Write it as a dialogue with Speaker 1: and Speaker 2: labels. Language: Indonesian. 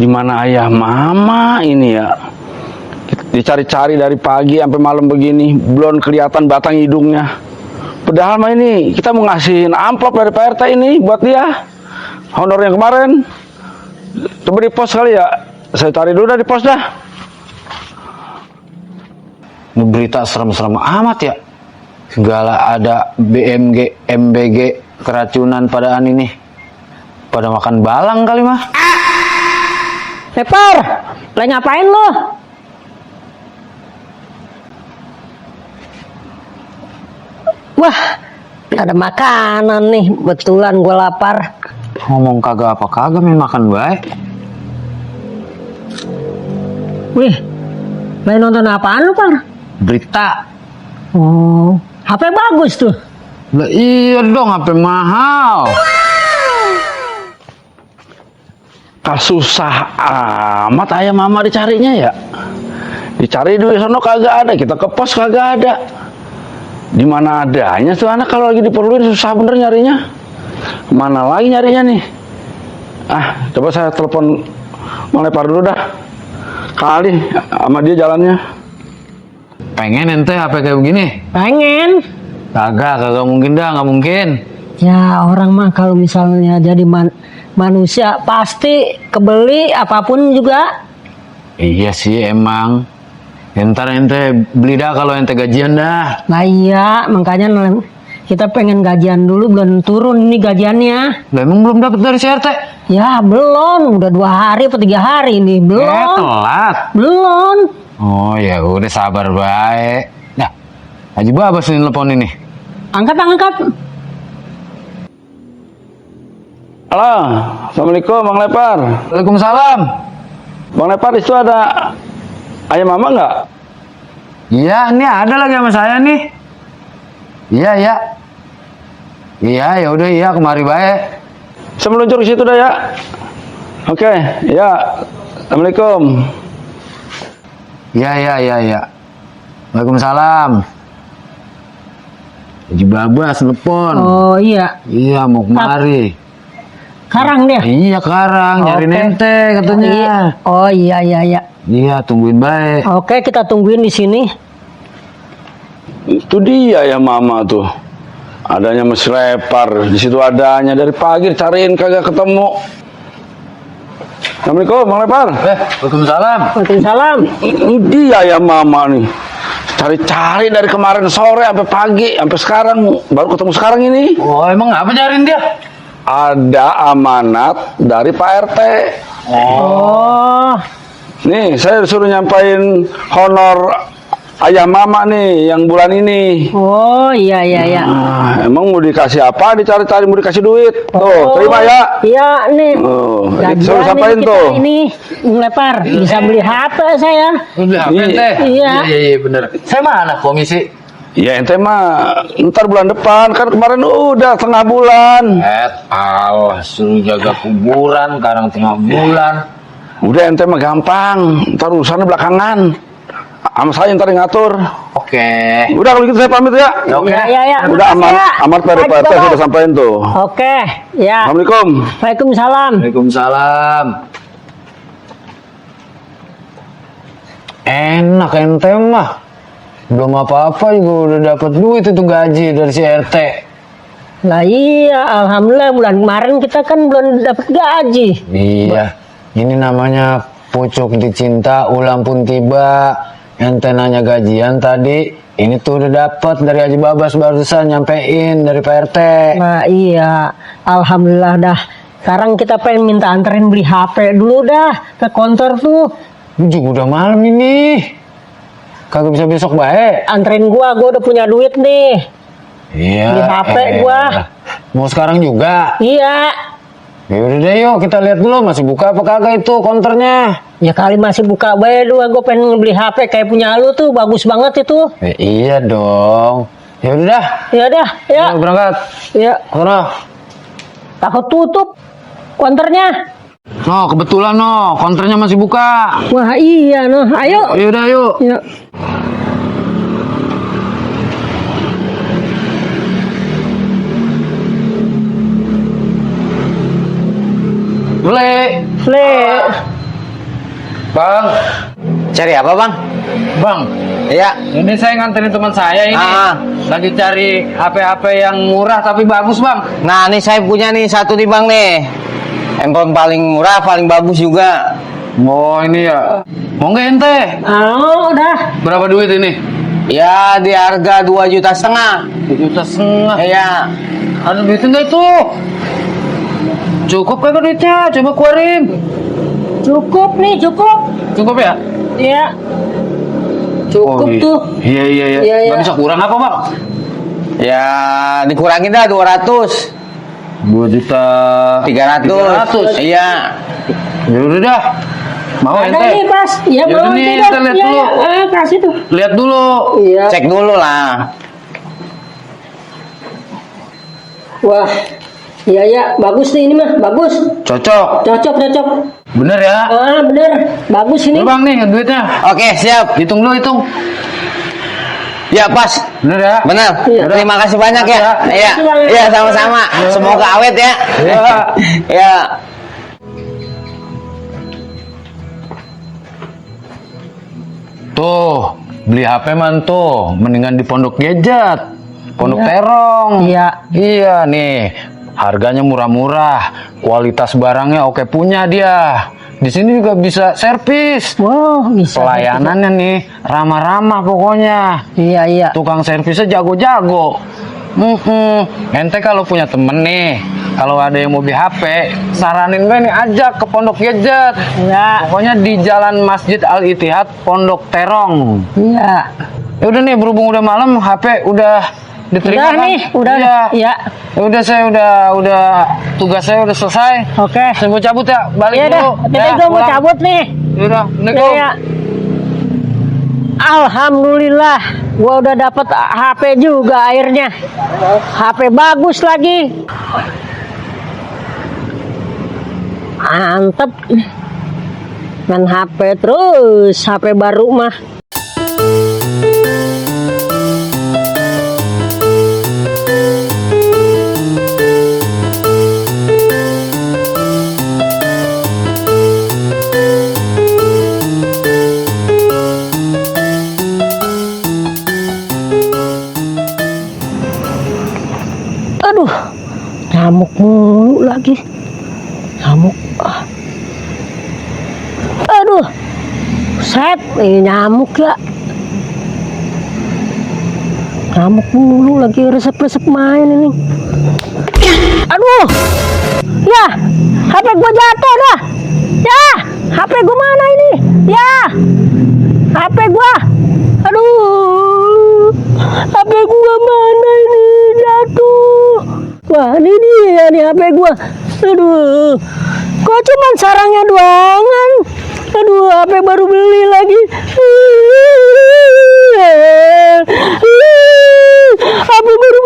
Speaker 1: Di mana ayah mama ini ya? Dicari-cari dari pagi sampai malam begini, belum kelihatan batang hidungnya. Padahal mah ini kita mau ngasihin amplop dari Pak RT ini buat dia. Honor yang kemarin. Coba di pos kali ya. Saya cari dulu dah di pos dah. Ini berita serem-serem amat ya. Segala ada BMG, MBG, keracunan padaan ini. Pada makan balang kali mah.
Speaker 2: Lepar, lagi ngapain lo? Wah, ada makanan nih, betulan gue lapar.
Speaker 1: Ngomong kagak apa kagak main makan baik.
Speaker 2: Wih, lagi nonton apaan lu, Par?
Speaker 1: Berita.
Speaker 2: Oh, HP bagus tuh.
Speaker 1: Lah iya dong, HP mahal. Susah amat ayah mama dicarinya ya. Dicari dulu sono kagak ada, kita ke pos kagak ada. Di mana adanya tuh anak kalau lagi diperluin susah bener nyarinya. Mana lagi nyarinya nih? Ah, coba saya telepon Mang Lepar dulu dah. Kali sama dia jalannya. Pengen ente HP kayak begini?
Speaker 2: Pengen.
Speaker 1: Kagak mungkin dah, nggak mungkin.
Speaker 2: Ya orang mah kalau misalnya jadi manusia pasti kebeli apapun juga.
Speaker 1: Iya sih emang. Ntar ente beli dah kalau ente gajian dah.
Speaker 2: Nah iya, makanya kita pengen gajian dulu, belum turun nih gajiannya.
Speaker 1: Lah emang belum dapat dari CRT?
Speaker 2: Ya belum, udah 2 hari atau 3 hari nih, belum.
Speaker 1: Telat.
Speaker 2: Belum.
Speaker 1: Oh ya udah sabar baik. Nah, Haji Babas ini telepon ini.
Speaker 2: Angkat.
Speaker 1: Halo, Assalamualaikum Bang Lepar. Waalaikumsalam. Bang Lepar, itu ada ayah mama nggak? Iya, ini ada lagi sama saya nih. Iya. Iya, ya udah iya kemari baik. Saya meluncur ke situ dah ya. Oke, ya. Assalamualaikum. Iya. Waalaikumsalam. Haji Babas telepon.
Speaker 2: Oh iya.
Speaker 1: Iya, mau kemari.
Speaker 2: Karang dia.
Speaker 1: Iya, Karang nyari ente katanya.
Speaker 2: Oh iya.
Speaker 1: Iya, tungguin baik.
Speaker 2: Oke, kita tungguin di sini.
Speaker 1: Itu dia ya mama tuh. Adanya Mas Lepar, di situ adanya dari pagi cariin kagak ketemu. Assalamualaikum, Bang Lepar. Waalaikumsalam. Ini dia ya mama nih. Cari-cari dari kemarin sore sampai pagi, sampai sekarang baru ketemu sekarang ini. Oh, emang apa nyariin dia? Ada amanat dari Pak RT.
Speaker 2: Oh.
Speaker 1: Nih, saya disuruh nyampain honor ayah mama nih yang bulan ini.
Speaker 2: Oh iya.
Speaker 1: Nah, emang mau dikasih apa? Dicari-cari mau dikasih duit. Tuh, terima ya.
Speaker 2: Iya nih.
Speaker 1: Oh,
Speaker 2: Gajian
Speaker 1: suruh sampaiin
Speaker 2: kita
Speaker 1: tuh.
Speaker 2: Ini Lepar bisa beli HP saya.
Speaker 3: Beli HP teh?
Speaker 2: Iya.
Speaker 3: Iya bener. Saya mah anak komisi.
Speaker 1: Ya ente mah ntar bulan depan, kan kemarin udah tengah bulan.
Speaker 3: Allah suruh jaga kuburan, sekarang tengah bulan.
Speaker 1: Udah ente mah gampang, ntar urusannya belakangan. Sama saya ntar yang ngatur.
Speaker 3: Oke.
Speaker 1: Udah kalau gitu saya pamit ya.
Speaker 3: Oke.
Speaker 2: Ya.
Speaker 1: Udah aman dari Pak RT sudah sampein tuh.
Speaker 2: Oke, ya.
Speaker 1: Assalamualaikum.
Speaker 2: Waalaikumsalam.
Speaker 3: Waalaikumsalam.
Speaker 1: Enak ente mah. Belum apa-apa juga udah dapat duit itu gaji dari CRT.
Speaker 2: Lah iya, alhamdulillah bulan kemarin kita kan belum dapat gaji.
Speaker 1: Iya. Ini namanya pucuk dicinta ulang pun tiba. Ente nanya gajian tadi, ini tuh udah dapat dari Haji Babas barusan nyampein dari Pak RT.
Speaker 2: Nah iya, alhamdulillah dah. Sekarang kita pengen minta anterin beli HP dulu dah ke kantor tuh.
Speaker 1: Ini juga udah malam ini. Kagak bisa besok baik.
Speaker 2: Anterin gua udah punya duit nih.
Speaker 1: Iya.
Speaker 2: Beli HP gua.
Speaker 1: Mau sekarang juga?
Speaker 2: Iya.
Speaker 1: Ya udah deh yuk kita lihat dulu masih buka apa kagak itu konternya.
Speaker 2: Ya kali masih buka bae dua, gua pengen beli HP kayak punya lu tuh, bagus banget itu.
Speaker 1: Iya dong. Ya udah dah.
Speaker 2: Ya dah, ya.
Speaker 1: Ayo berangkat.
Speaker 2: Ya.
Speaker 1: Sono.
Speaker 2: Takut tutup konternya.
Speaker 1: No, kebetulan no, konternya masih buka.
Speaker 2: Wah iya noh, ayo.
Speaker 1: Ya udah yuk.
Speaker 2: Ya.
Speaker 1: Le.
Speaker 3: Bang,
Speaker 4: Cari apa bang?
Speaker 3: bang,
Speaker 4: Iya.
Speaker 3: ini saya nganterin teman saya ini.
Speaker 4: Ah.
Speaker 3: Lagi cari HP-HP yang murah tapi bagus bang.
Speaker 4: Nah nih saya punya nih satu nih bang nih. Handphone paling murah, paling bagus juga.
Speaker 3: Oh ini ya. Mau nggak ente?
Speaker 2: Oh, udah.
Speaker 3: Berapa duit ini?
Speaker 4: Ya di harga 2,5 juta.
Speaker 3: 2,5 juta.
Speaker 4: Iya.
Speaker 3: Ada duitnya nggak itu? Cukup kagak duitnya? Coba keluarin.
Speaker 2: Cukup nih, cukup.
Speaker 3: Cukup ya?
Speaker 2: Iya. Cukup tuh.
Speaker 3: Iya iya iya.
Speaker 2: Iya, iya.
Speaker 3: Nggak bisa kurang apa bang?
Speaker 4: Ya dikurangin dah 200.
Speaker 3: 2,3 juta.
Speaker 4: 300. Iya.
Speaker 3: Ya udah dah. Mau
Speaker 2: Ada
Speaker 3: ente?
Speaker 2: nih, Pas. Iya,
Speaker 3: Yaudah
Speaker 2: mau
Speaker 3: nih,
Speaker 2: ente
Speaker 3: kita
Speaker 2: dah.
Speaker 3: lihat
Speaker 2: Iya,
Speaker 3: dulu.
Speaker 2: iya. Kasih tuh.
Speaker 3: Lihat dulu.
Speaker 2: Iya.
Speaker 4: Cek dulu lah.
Speaker 2: Wah. Iya, iya. Bagus nih ini mah. Bagus.
Speaker 3: Cocok.
Speaker 2: Cocok, cocok.
Speaker 3: Bener ya?
Speaker 2: Ah, bener. Bagus ini.
Speaker 3: Ini bang nih duitnya.
Speaker 4: Oke siap.
Speaker 3: Hitung dulu hitung.
Speaker 4: Ya pas.
Speaker 3: Bener ya?
Speaker 4: Benar.
Speaker 2: Iya.
Speaker 4: Terima kasih banyak ya.
Speaker 3: Makasih
Speaker 4: Iya.
Speaker 2: Terima kasih, Bang.
Speaker 4: Iya sama-sama. Semoga awet ya.
Speaker 3: Iya.
Speaker 4: Ya.
Speaker 3: Tuh, beli HP man tuh, mendingan di Pondok Gadget, Pondok
Speaker 2: Iya.
Speaker 3: Terong.
Speaker 2: Iya.
Speaker 3: Iya nih, harganya murah-murah, kualitas barangnya oke punya dia. Di sini juga bisa servis.
Speaker 2: Wow, bisa.
Speaker 3: Pelayanannya nih ramah-ramah pokoknya.
Speaker 2: Iya, iya.
Speaker 3: Tukang servisnya jago-jago. Ente kalau punya temen nih, kalau ada yang mau beli HP, saranin gue nih ajak ke Pondok Gadget.
Speaker 2: Iya.
Speaker 3: Pokoknya di Jalan Masjid Al Ittihad, Pondok Terong.
Speaker 2: Iya.
Speaker 3: Ya udah nih, berhubung udah malam, HP udah diterima
Speaker 2: Udah
Speaker 3: kan?
Speaker 2: nih, udah.
Speaker 3: Iya.
Speaker 2: Iya.
Speaker 3: Ya udah saya udah tugas saya udah selesai.
Speaker 2: Oke.
Speaker 3: Saya mau cabut ya, balik
Speaker 2: Iya dah.
Speaker 3: dulu.
Speaker 2: Tapi gue mau
Speaker 3: pulang.
Speaker 2: cabut nih.
Speaker 3: Ya udah,
Speaker 2: Iya, iya. Alhamdulillah, gua udah dapet HP juga akhirnya. HP bagus lagi. Mantep. Main HP terus, HP baru mah. Aduh, nyamuk mulu lagi. Nyamuk. Aduh, set, nyamuk ya. Nyamuk mulu lagi resep-resep main ini. Aduh, ya, HP gua jatuh dah. Ya, HP gua mana ini? Ya, HP gua. Aduh, HP gua mana ini? Jatuh. Wah, ini dia nih HP gua. Aduh, kok cuman sarangnya doangan? Aduh, HP baru beli lagi. HP baru